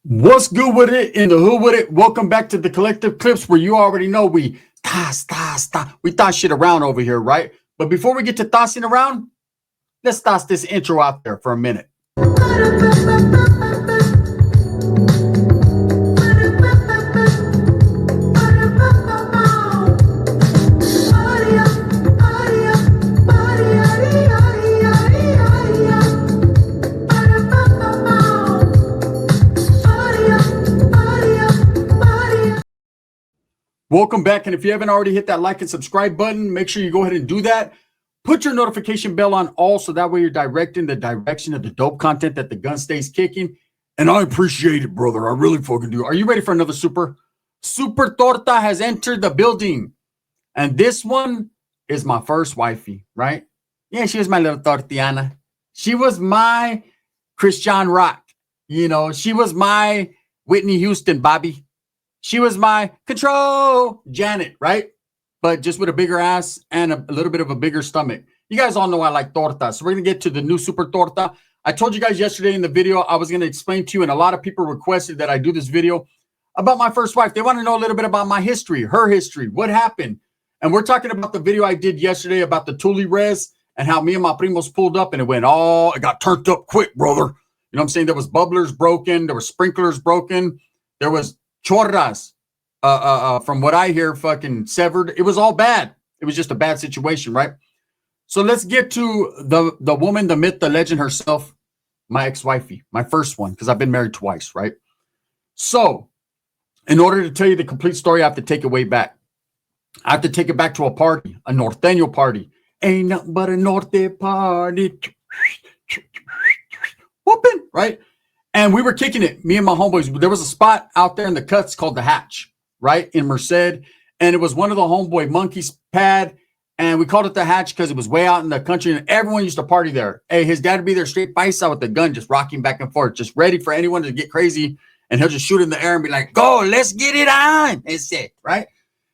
What's good with it in the hood with it? Welcome back to the Collective Clips, where you already know we toss shit around over here, right? But before we get to tossing around, let's toss this intro out there for a minute. Welcome back, and if you haven't already hit that like and subscribe button, make sure you go ahead and do that. Put your notification bell on all, so that way you're directing the direction of the dope content that the gun stays kicking. And I appreciate it, brother. I really fucking do. Are you ready for another super? Super Torta has entered the building. And this one is my first wifey, right? Yeah, she was my little Tortiana. She was my Christian Rock. You know, she was my Whitney Houston, Bobby. She was my control Janet, right? But just with a bigger ass and a little bit of a bigger stomach. You guys all know I like torta. So we're going to get to the new super torta. I told you guys yesterday in the video I was going to explain to you, and a lot of people requested that I do this video about my first wife. They want to know a little bit about my history, her history, what happened. And we're talking about the video I did yesterday about the Tule res and how me and my primos pulled up and it got turned up quick, brother. You know what I'm saying? There was bubblers broken. There were sprinklers broken. There was chorras, from what I hear, fucking severed. It was all bad. It was just a bad situation, right? So let's get to the woman, the myth, the legend herself, my ex-wifey, my first one, because I've been married twice, right? So in order to tell you the complete story, I have to take it way back. I have to take it back to a party, a norteño party. Ain't nothing but a norte party. Whooping, right? And we were kicking it, me and my homeboys. There was a spot out there in the cuts called the Hatch, right, in Merced. And it was one of the homeboy monkeys pad. And we called it the Hatch because it was way out in the country. And everyone used to party there. Hey, his dad would be there straight paisa with the gun, just rocking back and forth, just ready for anyone to get crazy. And he'll just shoot in the air and be like, go, let's get it on. That's it, right?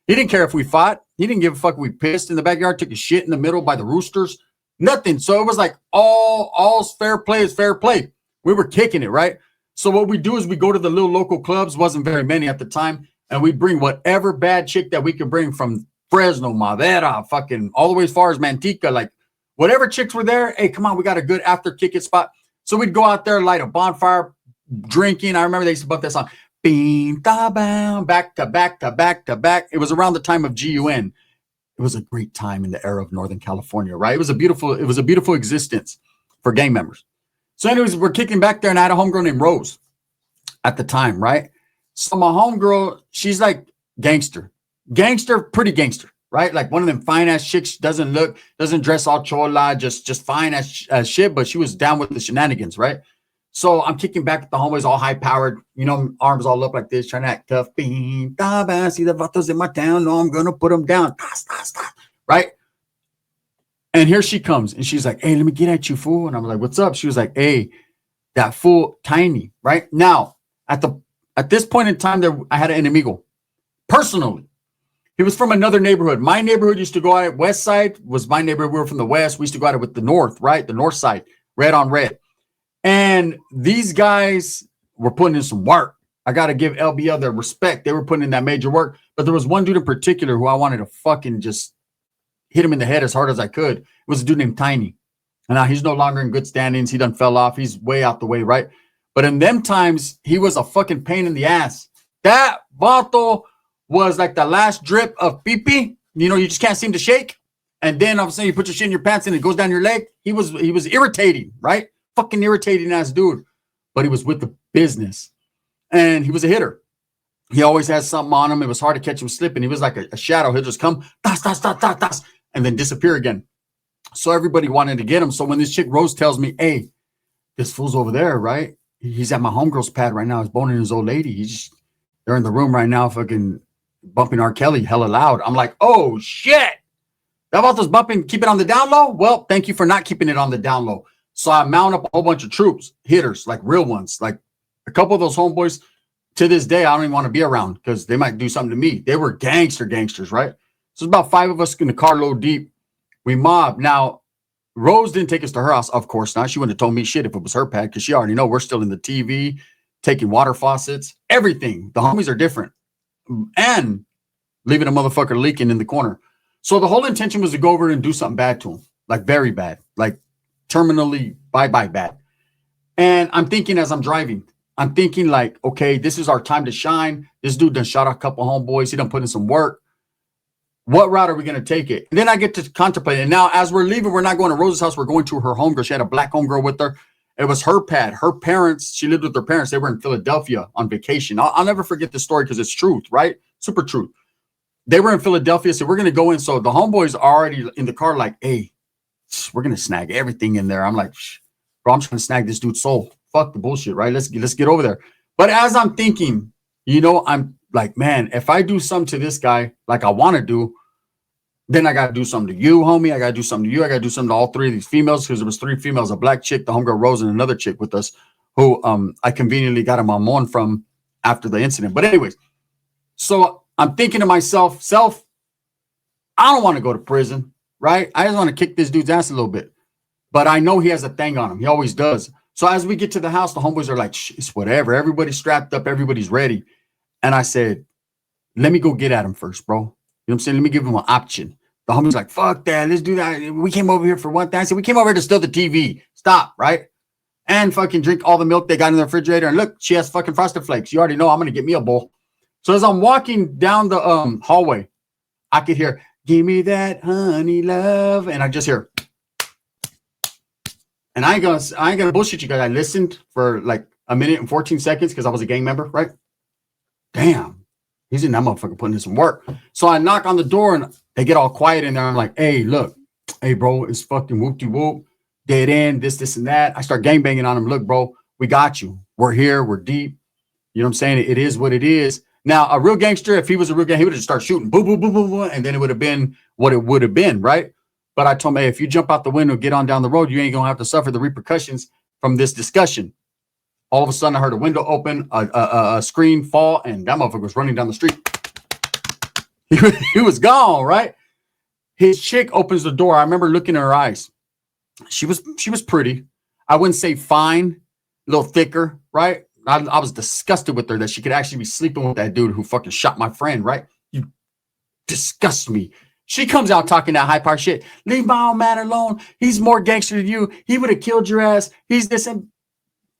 He didn't care if we fought. He didn't give a fuck if we pissed in the backyard, took a shit in the middle by the roosters. Nothing. So it was like all's fair play is fair play. We were kicking it, right? So what we do is we go to the little local clubs, wasn't very many at the time, and we bring whatever bad chick that we could bring from Fresno, Madera, fucking all the way as far as Manteca, like whatever chicks were there. Hey, come on, we got a good after kick it spot. So we'd go out there, light a bonfire, drinking. I remember they used to bump that song, Bean da bam, back to back to back to back. It was around the time of GUN. It was a great time in the era of Northern California, right? It was a beautiful existence for gang members. So anyways, we're kicking back there, and I had a homegirl named Rose at the time, right? So my homegirl, she's like gangster, pretty gangster, right? Like one of them fine-ass chicks, doesn't dress all chola, just fine as shit, but she was down with the shenanigans, right? So I'm kicking back with the homeboys, all high-powered, you know, arms all up like this, trying to act tough. See the vatos in my town, no, I'm going to put them down, right? And here she comes, and she's like, hey, let me get at you, fool. And I'm like, what's up? She was like, hey, that fool, Tiny, right? Now, at this point in time, I had an enemigo, personally. He was from another neighborhood. My neighborhood used to go at it. West side was my neighborhood. We were from the west. We used to go at it with the north, right? The north side, red on red. And these guys were putting in some work. I got to give LBL their respect. They were putting in that major work. But there was one dude in particular who I wanted to fucking just hit him in the head as hard as I could. It was a dude named Tiny. And now he's no longer in good standings. He done fell off. He's way out the way, right? But in them times, he was a fucking pain in the ass. That vato was like the last drip of pee-pee. You know, you just can't seem to shake. And then all of a sudden you put your shit in your pants and it goes down your leg. He was irritating, right? Fucking irritating ass dude. But he was with the business. And he was a hitter. He always had something on him. It was hard to catch him slipping. He was like a shadow. He'll just come, and then disappear again. So everybody wanted to get him. So when this chick Rose tells me, hey, this fool's over there, right? He's at my homegirl's pad right now. He's boning his old lady. They're in the room right now, fucking bumping R. Kelly hella loud. I'm like, oh shit. That about those bumping, keep it on the down low? Well, thank you for not keeping it on the down low. So I mount up a whole bunch of troops, hitters, like real ones. Like a couple of those homeboys, to this day, I don't even want to be around because they might do something to me. They were gangsters, right? So it's about 5 of us in the car load deep. We mobbed. Now, Rose didn't take us to her house. Of course not. She wouldn't have told me shit if it was her pad because she already know we're still in the TV, taking water faucets, everything. The homies are different. And leaving a motherfucker leaking in the corner. So the whole intention was to go over and do something bad to him, like very bad, like terminally bye-bye bad. And I'm thinking as I'm driving, I'm thinking like, okay, this is our time to shine. This dude done shot a couple homeboys. He done put in some work. What route are we going to take it? And then I get to contemplate. And now as we're leaving, we're not going to Rose's house. We're going to her homegirl. She had a black homegirl with her. It was her pad. Her parents, she lived with her parents. They were in Philadelphia on vacation. I'll never forget this story because it's truth, right? Super truth. They were in Philadelphia, so we're going to go in. So the homeboys are already in the car like, hey, we're going to snag everything in there. I'm like, bro, I'm just going to snag this dude's soul. Fuck the bullshit, right? Let's get over there. But as I'm thinking, I'm like, man, if I do something to this guy like I want to do, then I got to do something to you, homie. I got to do something to you. I got to do something to all three of these females because there was 3 females, a black chick, the homegirl Rose, and another chick with us who I conveniently got a mamon from after the incident. But anyways, so I'm thinking to myself, I don't want to go to prison, right? I just want to kick this dude's ass a little bit. But I know he has a thing on him. He always does. So as we get to the house, the homeboys are like, it's whatever. Everybody's strapped up. Everybody's ready. And I said, let me go get at him first, bro. You know what I'm saying? Let me give him an option. The homie's like, fuck that. Let's do that. We came over here for one thing. I said, we came over here to steal the TV. Stop, right? And fucking drink all the milk they got in the refrigerator. And look, she has fucking Frosted Flakes. You already know I'm going to get me a bowl. So as I'm walking down the hallway, I could hear, give me that honey love. And I just hear, and I ain't gonna bullshit you guys. I listened for like a minute and 14 seconds because I was a gang member, right? Damn. He's in that motherfucker putting in some work. So I knock on the door and they get all quiet in there. I'm like, hey, look, hey, bro, it's fucking whoop-de-whoop, dead end, this, and that. I start gangbanging on him. Look, bro, we got you. We're here. We're deep. You know what I'm saying? It is what it is. Now, a real gangster, if he was a real gangster, he would have just started shooting, boom, boom, boom, boom, boom, and then it would have been what it would have been, right? But I told him, hey, if you jump out the window, get on down the road, you ain't going to have to suffer the repercussions from this discussion. All of a sudden, I heard a window open, a screen fall, and that motherfucker was running down the street. He was gone, right? His chick opens the door. I remember looking in her eyes. She was pretty. I wouldn't say fine, a little thicker, right? I was disgusted with her that she could actually be sleeping with that dude who fucking shot my friend, right? You disgust me. She comes out talking that high power shit. Leave my old man alone. He's more gangster than you. He would have killed your ass. He's this. And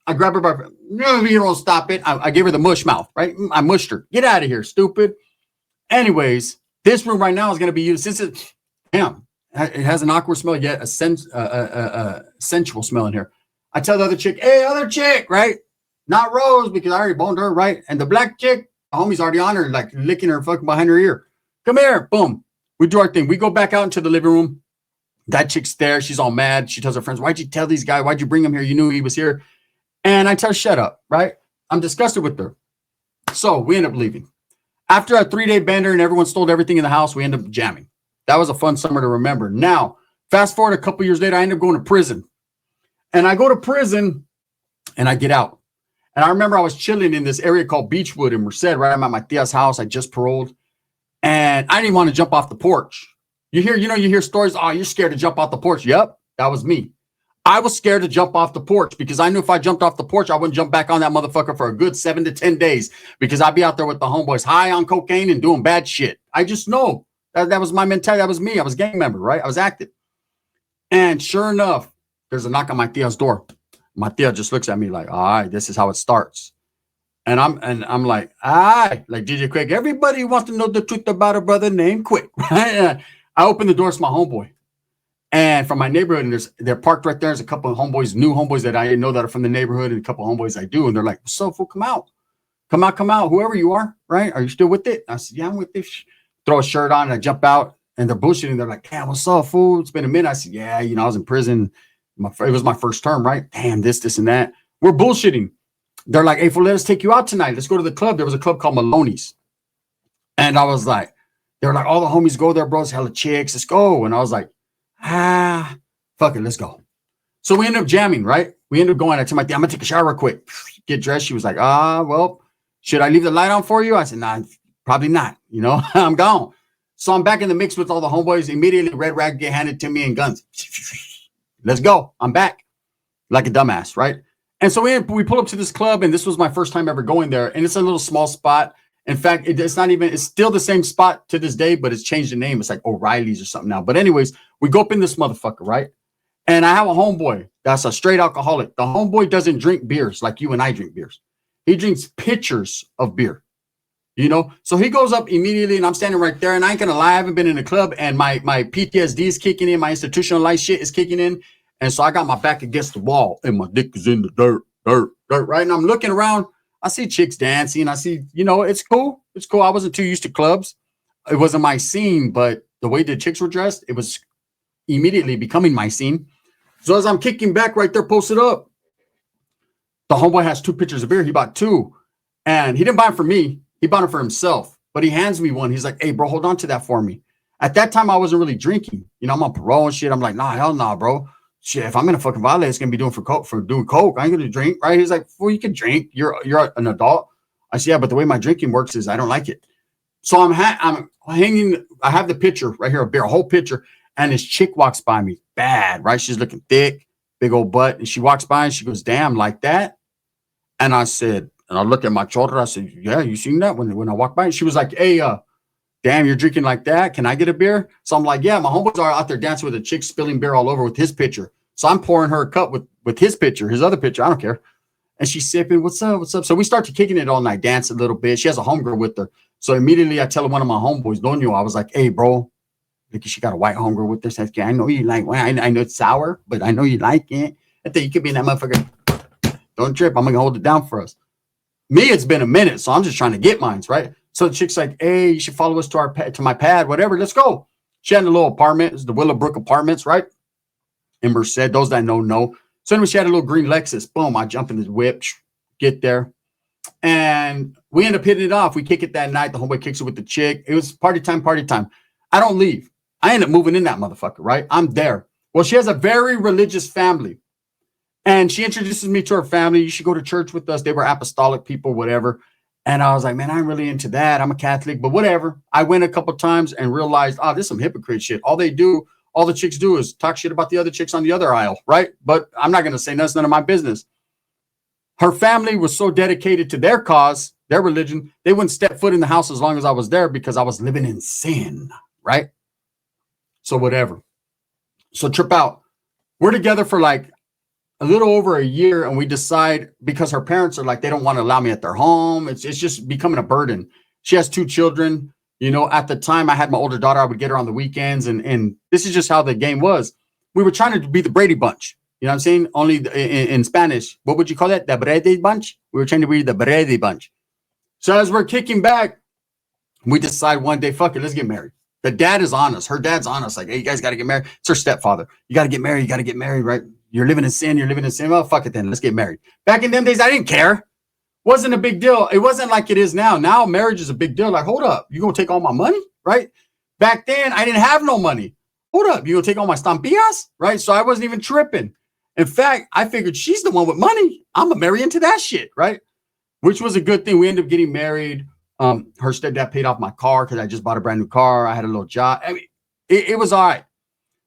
I grab her by, no, you don't stop it. I gave her the mush mouth, right? I mushed her. Get out of here, stupid. Anyways, this room right now is going to be used since it has an awkward smell, yet a sensual smell in here. I tell the other chick, hey, other chick, right? Not Rose, because I already boned her, right? And the black chick, the homie's already on her, like licking her fucking behind her ear. Come here, boom. We do our thing. We go back out into the living room. That chick's there. She's all mad. She tells her friends, why'd you tell these guys? Why'd you bring him here? You knew he was here. And I tell her, shut up, right? I'm disgusted with her. So we end up leaving. After a 3-day bender and everyone stole everything in the house, we end up jamming. That was a fun summer to remember. Now, fast forward a couple years later, I end up going to prison. And I go to prison and I get out. And I remember I was chilling in this area called Beechwood in Merced, right? I'm at my tia's house. I just paroled. And I didn't even want to jump off the porch. You hear stories. Oh, you're scared to jump off the porch. Yep, that was me. I was scared to jump off the porch because I knew if I jumped off the porch, I wouldn't jump back on that motherfucker for a good 7 to 10 days because I'd be out there with the homeboys high on cocaine and doing bad shit. I just know that was my mentality. That was me. I was a gang member, right? I was active. And sure enough, there's a knock on my tia's door. My tia just looks at me like, all right, this is how it starts. And I'm like, like DJ Craig, everybody wants to know the truth about a brother named Quick, right? I open the door, it's my homeboy. And from my neighborhood, and they're parked right there. There's a couple of homeboys, new homeboys that I didn't know that are from the neighborhood, and a couple of homeboys I do. And they're like, what's up, fool? Come out, whoever you are, right? Are you still with it? I said, yeah, I'm with this. Throw a shirt on, and I jump out, and they're bullshitting. They're like, damn, what's up, fool? It's been a minute. I said, yeah, I was in prison. It was my first term, right? Damn, this, and that. We're bullshitting. They're like, hey, fool, let us take you out tonight. Let's go to the club. There was a club called Maloney's. And I was like, they were like, all the homies go there, bro. It's hella chicks. Let's go. And I was like, fuck it. Let's go. So we ended up jamming, right? We ended up going. I told my dad, I'm going to take a shower real quick. Get dressed. She was like, well, should I leave the light on for you? I said, nah, probably not. I'm gone. So I'm back in the mix with all the homeboys. Immediately, red rag get handed to me and guns. Let's go. I'm back. Like a dumbass, right? And so we pull up to this club, and this was my first time ever going there. And it's a little small spot. In fact, it's still the same spot to this day, but it's changed the name. It's like O'Reilly's or something now. But anyways, we go up in this motherfucker, right? And I have a homeboy that's a straight alcoholic. The homeboy doesn't drink beers like you and I drink beers. He drinks pitchers of beer, you know? So he goes up immediately, and I'm standing right there, and I ain't gonna lie, I haven't been in a club, and my PTSD is kicking in, my institutionalized shit is kicking in. And so I got my back against the wall, and my dick is in the dirt, right? And I'm looking around. I see chicks dancing. I see, you know, it's cool. It's cool. I wasn't too used to clubs. It wasn't my scene, but the way the chicks were dressed, it was immediately becoming my scene. So as I'm kicking back right there, posted up, the homeboy has 2 pitchers of beer. He bought 2, and he didn't buy them for me. He bought them for himself, but he hands me one. He's like, hey, bro, hold on to that for me. At that time, I wasn't really drinking. You know, I'm on parole and shit. I'm like, nah, hell nah, bro. Shit, if I'm gonna fucking violate, it's gonna be doing for doing coke. I ain't gonna drink, right? He's like, well, you can drink. You're an adult. I said, yeah, but the way my drinking works is I don't like it. So I'm hanging. I have the pitcher right here, a beer, a whole pitcher, and this chick walks by me, bad, right? She's looking thick, big old butt, and she walks by and she goes, damn, like that. And I said, and I looked at my Torta. I said, yeah, you seen that when I walked by? And she was like, hey, damn, you're drinking like that. Can I get a beer? So I'm like, yeah, my homeboys are out there dancing with a chick spilling beer all over with his pitcher. So I'm pouring her a cup with his pitcher, his other pitcher. I don't care. And she's sipping. What's up? What's up? So we start to kicking it all night, dance a little bit. She has a homegirl with her. So immediately I tell one of my homeboys, Doño, I was like, hey, bro, because she got a white homegirl with her. So I know you like, well, I know it's sour, but I know you like it. I think you could be in that motherfucker. Don't trip. I'm going to hold it down for us. Me, it's been a minute, so I'm just trying to get mines, right? So the chick's like, hey, you should follow us to my pad, whatever. Let's go. She had a little apartment. It's the Willowbrook Apartments, right? In Merced. Those that know. So anyway, she had a little green Lexus. Boom, I jump in the whip, get there. And we end up hitting it off. We kick it that night. The homeboy kicks it with the chick. It was party time. I don't leave. I end up moving in that motherfucker, right? I'm there. Well, she has a very religious family. And she introduces me to her family. You should go to church with us. They were apostolic people, whatever. And I was like, man, I'm really into that. I'm a Catholic, but whatever. I went a couple times and realized, this is some hypocrite shit. All the chicks do is talk shit about the other chicks on the other aisle, right? But I'm not going to say that's none of my business. Her family was so dedicated to their cause, their religion, they wouldn't step foot in the house as long as I was there because I was living in sin, right? So whatever. So trip out. We're together for like a little over a year, and we decide, because her parents are like, they don't want to allow me at their home. It's just becoming a burden. She has 2 children. You know, at the time I had my older daughter, I would get her on the weekends, and this is just how the game was. We were trying to be the Brady Bunch. You know what I'm saying? Only in Spanish. What would you call that? The Brady Bunch? We were trying to be the Brady Bunch. So as we're kicking back, we decide one day, fuck it, let's get married. The dad is on us. Her dad's on us. Like, hey, you guys got to get married. It's her stepfather. You got to get married, right? You're living in sin. Well, fuck it then. Let's get married. Back in them days, I didn't care. Wasn't a big deal. It wasn't like it is now. Now marriage is a big deal. Like, hold up. You going to take all my money? Right? Back then, I didn't have no money. Hold up. You going to take all my stampillas? Right? So I wasn't even tripping. In fact, I figured she's the one with money. I'm going to marry into that shit. Right? Which was a good thing. We ended up getting married. Her stepdad paid off my car because I just bought a brand new car. I had a little job. I mean, it was all right.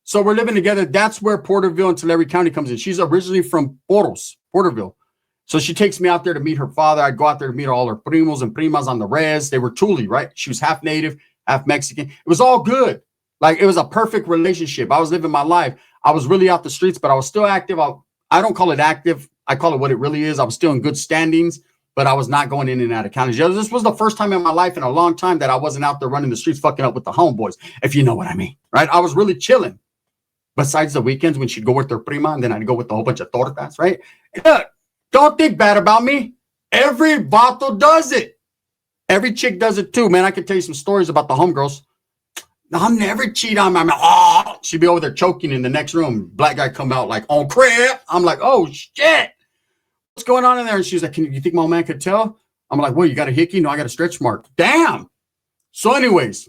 So we're living together. That's where Porterville and Tulare County comes in. She's originally from Porterville. So she takes me out there to meet her father. I'd go out there to meet all her primos and primas on the res. They were Thule, right? She was half native, half Mexican. It was all good. Like, it was a perfect relationship. I was living my life. I was really out the streets, but I was still active. I don't call it active. I call it what it really is. I was still in good standings, but I was not going in and out of county jail. This was the first time in my life in a long time that I wasn't out there running the streets fucking up with the homeboys, if you know what I mean, right? I was really chilling. Besides the weekends when she'd go with her prima, and then I'd go with a whole bunch of tortas, right? Look, don't think bad about me. Every vato does it. Every chick does it too, man. I can tell you some stories about the homegirls. I'll never cheat on my man. Oh, she'd be over there choking in the next room. Black guy come out like, on crap. I'm like, oh, shit. What's going on in there? And she's like, you think my man could tell? I'm like, well, you got a hickey? No, I got a stretch mark. Damn. So anyways,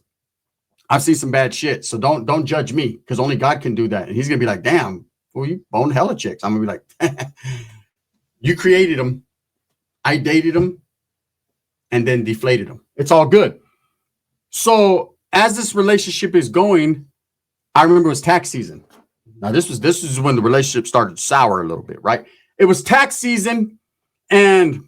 I've seen some bad shit. So don't judge me, because only God can do that. And he's going to be like, damn, well, you boned hella chicks. I'm going to be like, you created them. I dated them and then deflated them. It's all good. So as this relationship is going, I remember it was tax season. Now this is when the relationship started to sour a little bit, right? it was tax season, and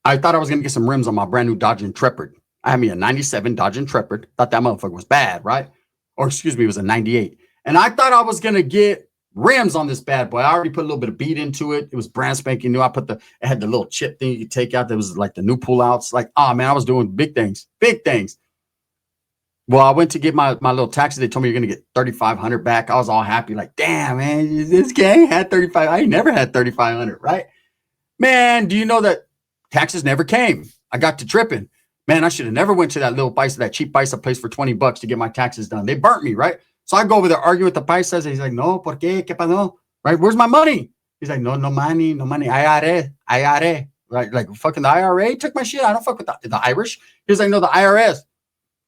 I thought I was going to get some rims on my brand new Dodge Intrepid. I had me a 97 Dodge Intrepid. Thought that motherfucker was bad, right? Or excuse me, it was a 98. And I thought I was going to get rims on this bad boy. I already put a little bit of beat into it. It was brand spanking new. It had the little chip thing you could take out. That was like the new pullouts. Like, oh man, I was doing big things. Well, I went to get my little taxi. They told me you're going to get 3,500 back. I was all happy. Like, damn, man, this gang had 35. I ain't never had 3,500, right? Man, do you know that taxes never came? I got to tripping. Man, I should have never went to that little paisa, that cheap paisa place for $20 to get my taxes done. They burnt me, right? So I go over there arguing with the paisas. He's like, no, ¿por qué? ¿Qué pasó? Right? Where's my money? He's like, no money. IRA. Right? Like, fucking the IRA took my shit. I don't fuck with the Irish. He's like, no, the IRS.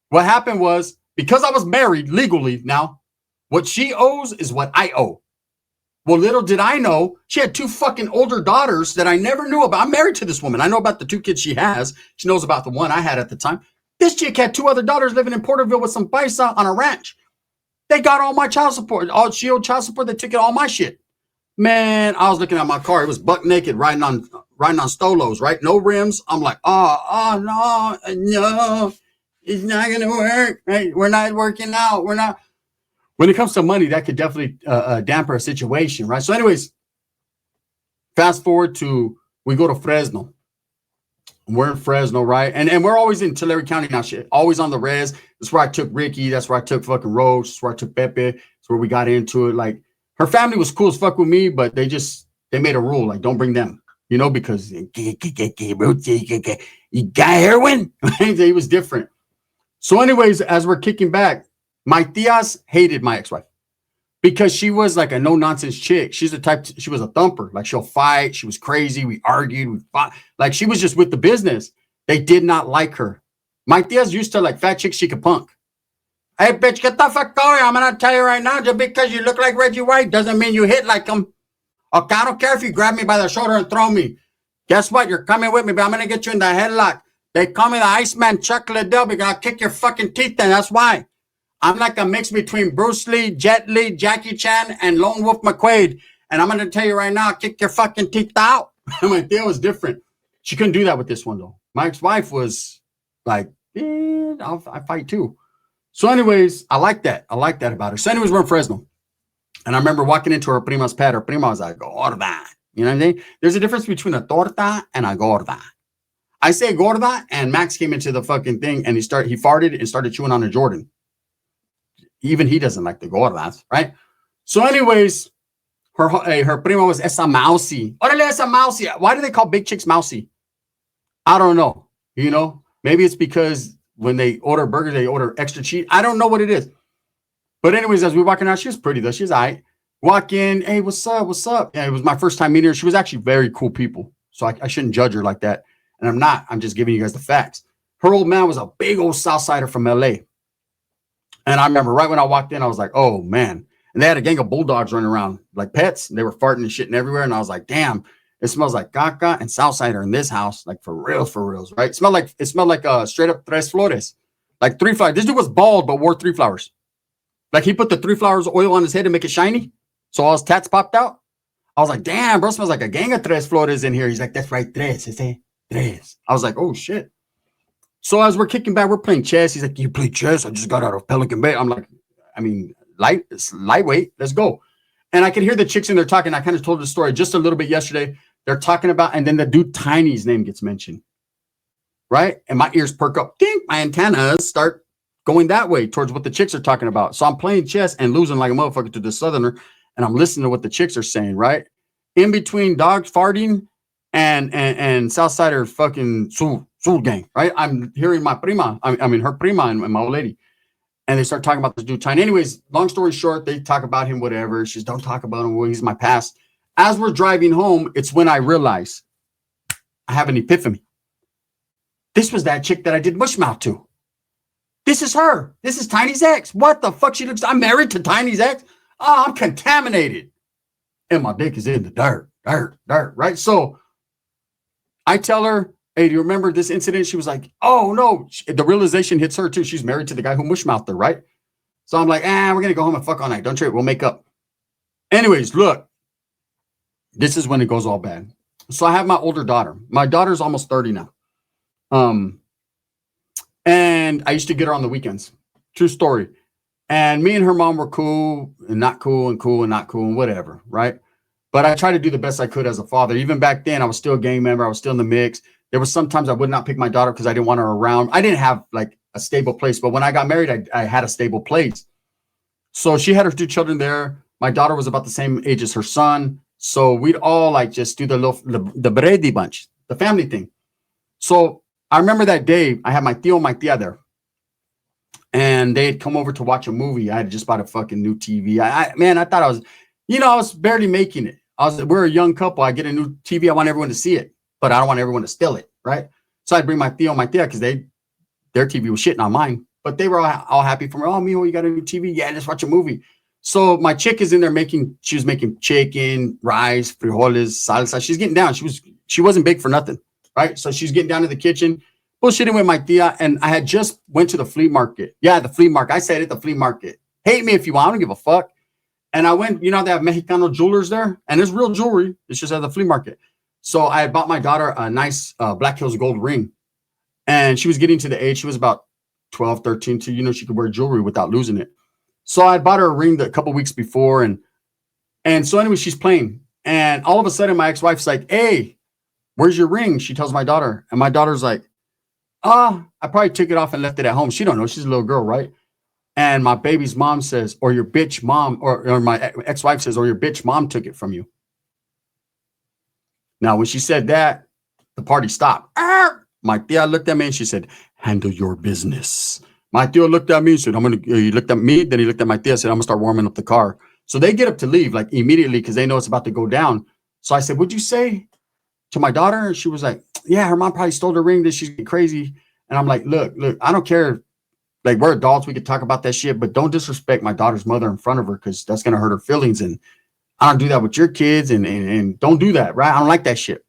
What happened was, because I was married legally now, what she owes is what I owe. Well, little did I know, she had 2 fucking older daughters that I never knew about. I'm married to this woman. I know about the 2 kids she has. She knows about the one I had at the time. This chick had 2 other daughters living in Porterville with some paisa on a ranch. They got all my child support. She owed child support. They took all my shit. Man, I was looking at my car. It was buck naked riding on Stolos, right? No rims. I'm like, no, it's not going to work. Right? We're not working out. We're not. When it comes to money, that could definitely damper a situation, right? So anyways, fast forward to, we go to Fresno. We're in Fresno, right? And we're always in Tulare County now, shit. Always on the res. That's where I took Ricky. That's where I took fucking Roach. That's where I took Pepe. That's where we got into it. Like, her family was cool as fuck with me, but they made a rule, like, don't bring them, you know, because you got heroin? He was different. So anyways, as we're kicking back, my tias hated my ex-wife because she was like a no-nonsense chick. She's the type, she was a thumper. Like, she'll fight. She was crazy. We argued. We fought. Like, she was just with the business. They did not like her. My tias used to like fat chicks she could punk. Hey, bitch, get the fuck going. I'm going to tell you right now, just because you look like Reggie White doesn't mean you hit like him. Okay, I don't care if you grab me by the shoulder and throw me. Guess what? You're coming with me, but I'm going to get you in the headlock. They call me the Iceman Chuck Liddell because I'll kick your fucking teeth in. That's why. I'm like a mix between Bruce Lee, Jet Li, Jackie Chan, and Lone Wolf McQuaid. And I'm going to tell you right now, I'll kick your fucking teeth out. My deal was different. She couldn't do that with this one, though. My ex-wife was like, I fight too. So anyways, I like that. I like that about her. So anyways, we're in Fresno. And I remember walking into her prima's pad. Her prima was like, gorda. You know what I mean? There's a difference between a torta and a gorda. I say gorda, and Max came into the fucking thing, and he farted and started chewing on a Jordan. Even he doesn't like the gordas, right? So anyways, her prima was esa mousy. Orale, esa mousy. Why do they call big chicks mousy? I don't know. You know, maybe it's because when they order burgers, they order extra cheese. I don't know what it is. But anyways, as we walking out, she was pretty though. She's all right. Walk in, hey, what's up? What's up? Yeah, it was my first time meeting her. She was actually very cool people. So I shouldn't judge her like that. And I'm not. I'm just giving you guys the facts. Her old man was a big old Southsider from LA. And I remember right when I walked in, I was like, oh, man. And they had a gang of bulldogs running around like pets. And they were farting and shitting everywhere. And I was like, damn, it smells like caca and Southsider in this house. Like for reals, right? It smelled like straight up tres flores. Like 3 flowers. This dude was bald, but wore 3 flowers. Like he put the 3 flowers oil on his head to make it shiny. So all his tats popped out. I was like, damn, bro, smells like a gang of tres flores in here. He's like, that's right, tres. Tres. I was like, oh, shit. So as we're kicking back, we're playing chess. He's like, you play chess? I just got out of Pelican Bay. I'm like, I mean, it's lightweight. Let's go. And I could hear the chicks in there talking. I kind of told the story just a little bit yesterday. They're talking about, and then the dude Tiny's name gets mentioned. Right? And my ears perk up. Ding, my antennas start going that way towards what the chicks are talking about. So I'm playing chess and losing like a motherfucker to the Southerner. And I'm listening to what the chicks are saying, right? In between dogs farting and Southsider fucking Sul gang, right? I'm hearing my prima, I mean her prima and my old lady. And they start talking about this dude Tiny. Anyways, long story short, they talk about him, whatever. She's don't talk about him. Well, he's my past. As we're driving home, it's when I realize I have an epiphany. This was that chick that I did mushmouth to. This is her. This is Tiny's ex. What the fuck? She looks, I'm married to Tiny's ex. Oh, I'm contaminated. And my dick is in the dirt, right? So I tell her, hey, do you remember this incident? She was like, oh, no. The realization hits her, too. She's married to the guy who mushmouthed her, right? So I'm like, we're going to go home and fuck all night. Don't trip. We'll make up. Anyways, look. this is when it goes all bad. So I have my older daughter. My daughter's almost 30 now. And I used to get her on the weekends. True story. And me and her mom were cool and not cool and cool and not cool and whatever, right? But I tried to do the best I could as a father. Even back then, I was still a gang member. I was still in the mix. There was sometimes I would not pick my daughter because I didn't want her around. I didn't have like a stable place. But when I got married, I had a stable place. So she had her 2 children there. My daughter was about the same age as her son. So we'd all like just do the Brady bunch, the family thing. So I remember that day I had my tío and my tía there. And they had come over to watch a movie. I had just bought a fucking new TV. I thought I was, I was barely making it. We're a young couple. I get a new TV. I want everyone to see it, but I don't want everyone to steal it, right? So I'd bring my tío and my tía because their TV was shitting on mine. But they were all happy for me. Oh, mijo, you got a new TV? Yeah, let's watch a movie. So my chick is in there she was making chicken, rice, frijoles, salsa. She's getting down. She wasn't big for nothing, right? So she's getting down to the kitchen, bullshitting with my tia, and I had just went to the flea market. Yeah, the flea market. I said it, the flea market. Hate me if you want. I don't give a fuck. And I went, they have Mexicano jewelers there, and there's real jewelry. It's just at the flea market. So I had bought my daughter a nice Black Hills gold ring, and she was getting to the age, she was about 12, 13, to, she could wear jewelry without losing it. So I bought her a ring a couple weeks before, and so anyway, she's playing, and all of a sudden my ex-wife's like, "Hey, where's your ring?" She tells my daughter, and my daughter's like, I probably took it off and left it at home. She don't know. She's a little girl, right? And my baby's mom says, or your bitch mom, or my ex-wife says, or your bitch mom took it from you. Now, when she said that, the party stopped. My tia looked at me and she said, "Handle your business." My tia looked at me and said, he looked at me, then he looked at my tia and said, "I'm going to start warming up the car." So they get up to leave like immediately because they know it's about to go down. So I said, "What'd you say to my daughter?" And she was like, "Yeah, her mom probably stole the ring. That she's crazy." And I'm like, look, I don't care. Like, we're adults. We could talk about that shit, but don't disrespect my daughter's mother in front of her because that's going to hurt her feelings. And I don't do that with your kids and don't do that, right? I don't like that shit.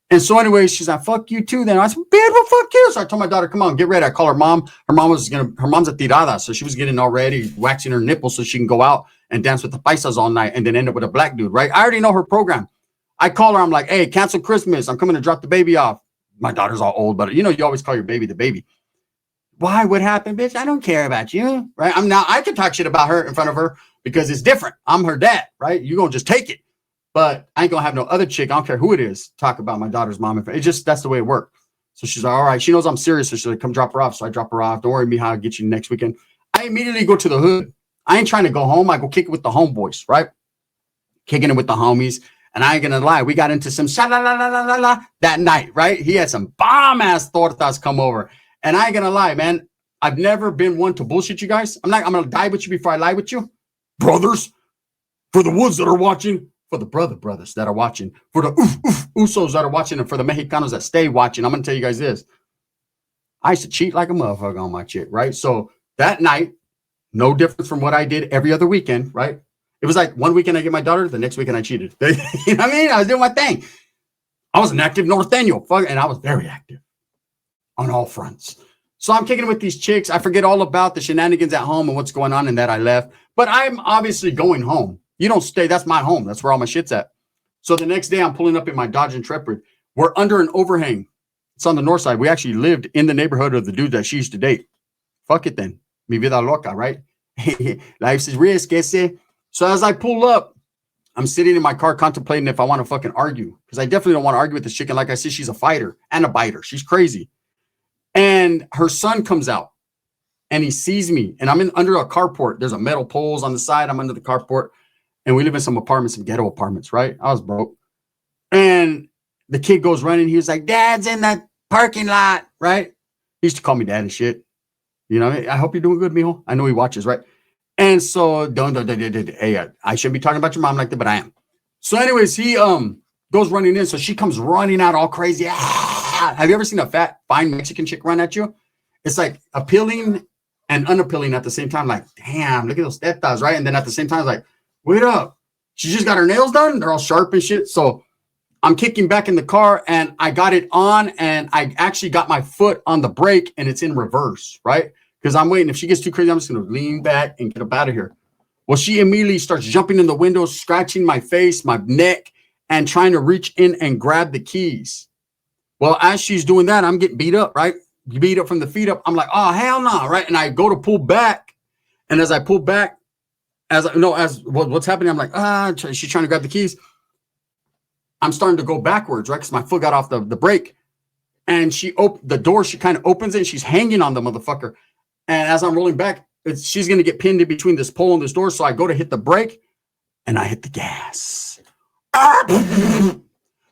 And so anyway, she's like, "Fuck you too." Then I said, "Bitch, well, fuck you." So I told my daughter, "Come on, get ready." I call her mom. Her mom's a tirada. So she was getting all ready, waxing her nipples so she can go out and dance with the paisas all night and then end up with a black dude, right? I already know her program. I call her. I'm like, "Hey, cancel Christmas. I'm coming to drop the baby off." My daughter's all old, but you always call your baby the baby. "Why? What happened, bitch? I don't care about you," right? I can talk shit about her in front of her because it's different. I'm her dad, right? You're going to just take it. But I ain't going to have no other chick, I don't care who it is, talk about my daughter's mom. That's the way it worked. So she's like, "All right." She knows I'm serious. So she's like, "Come drop her off." So I drop her off. "Don't worry, Mija, I'll get you next weekend." I immediately go to the hood. I ain't trying to go home. I go kick it with the homeboys, right? Kicking it with the homies. And I ain't going to lie. We got into some sha-la-la-la-la-la that night, right? He had some bomb-ass tortas come over. And I ain't going to lie, man. I've never been one to bullshit you guys. I'm going to die with you before I lie with you. Brothers, for the woods that are watching, for the brothers that are watching, for the usos that are watching, and for the Mexicanos that stay watching, I'm going to tell you guys this. I used to cheat like a motherfucker on my chick, right? So that night, no difference from what I did every other weekend, right? It was like one weekend I get my daughter, the next weekend I cheated. You know what I mean? I was doing my thing. I was an active Norteño, and I was very active on all fronts. So I'm kicking it with these chicks. I forget all about the shenanigans at home and what's going on and that I left. But I'm obviously going home. You don't stay. That's my home. That's where all my shit's at. So the next day I'm pulling up in my Dodge Intrepid. We're under an overhang. It's on the north side. We actually lived in the neighborhood of the dude that she used to date. Fuck it then. Mi vida loca, right? Life's risky. So as I pull up, I'm sitting in my car contemplating if I want to fucking argue. Because I definitely don't want to argue with this chick. And like I said, she's a fighter and a biter. She's crazy. And her son comes out. And he sees me. And I'm under a carport. There's a metal poles on the side. I'm under the carport. And we live in some apartments, some ghetto apartments, right? I was broke. And the kid goes running. He was like, "Dad's in that parking lot," right? He used to call me dad and shit. I hope you're doing good, mijo. I know he watches, right? And so, hey, I shouldn't be talking about your mom like that, but I am. So anyways, he goes running in. So she comes running out all crazy. Have you ever seen a fat, fine Mexican chick run at you? It's like appealing and unappealing at the same time. Like, damn, look at those tetas, right? And then at the same time, it's like, wait up. She just got her nails done. They're all sharp and shit. So I'm kicking back in the car and I got it on and I actually got my foot on the brake and it's in reverse, right? Because I'm waiting. If she gets too crazy, I'm just going to lean back and get up out of here. Well, she immediately starts jumping in the window, scratching my face, my neck. and trying to reach in and grab the keys. Well, as she's doing that, I'm getting beat up, right? Beat up from the feet up. I'm like, oh, hell no, right? And I go to pull back. And as I pull back, what's happening, I'm like, she's trying to grab the keys. I'm starting to go backwards, right? Because my foot got off the brake. And the door, she kind of opens it, and she's hanging on the motherfucker. And as I'm rolling back, she's going to get pinned in between this pole and this door. So I go to hit the brake, and I hit the gas.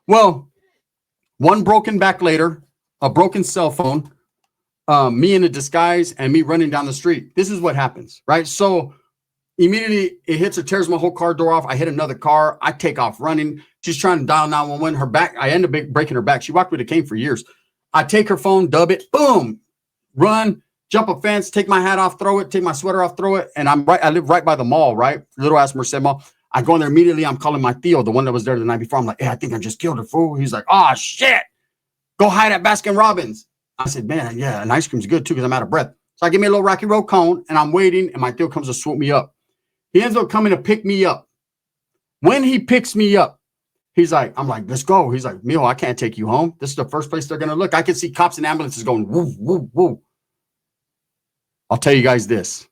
Well, one broken back later, a broken cell phone, me in a disguise, and me running down the street. This is what happens, right? So immediately it hits her, tears my whole car door off. I hit another car. I take off running. She's trying to dial 911. Her back, I end up breaking her back. She walked with a cane for years. I take her phone, dub it, boom, run, jump a fence, take my hat off, throw it, take my sweater off, throw it. And I live right by the mall, right? Little ass Merced mall. I go in there immediately. I'm calling my Theo, the one that was there the night before. I'm like, hey, I think I just killed her, fool. He's like, oh, shit. Go hide at Baskin Robbins. I said, man, yeah, and ice cream's good too because I'm out of breath. So I give me a little Rocky Road cone, and I'm waiting, and my Theo comes to swoop me up. He ends up coming to pick me up. When he picks me up, he's like, I'm like, let's go. He's like, Mijo, I can't take you home. This is the first place they're going to look. I can see cops and ambulances going, woo, woo, woo. I'll tell you guys this.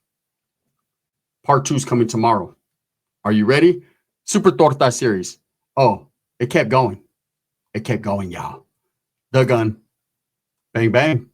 Part 2 is coming tomorrow. Are you ready? Super Torta series. Oh, it kept going. It kept going, y'all. The gun. Bang, bang.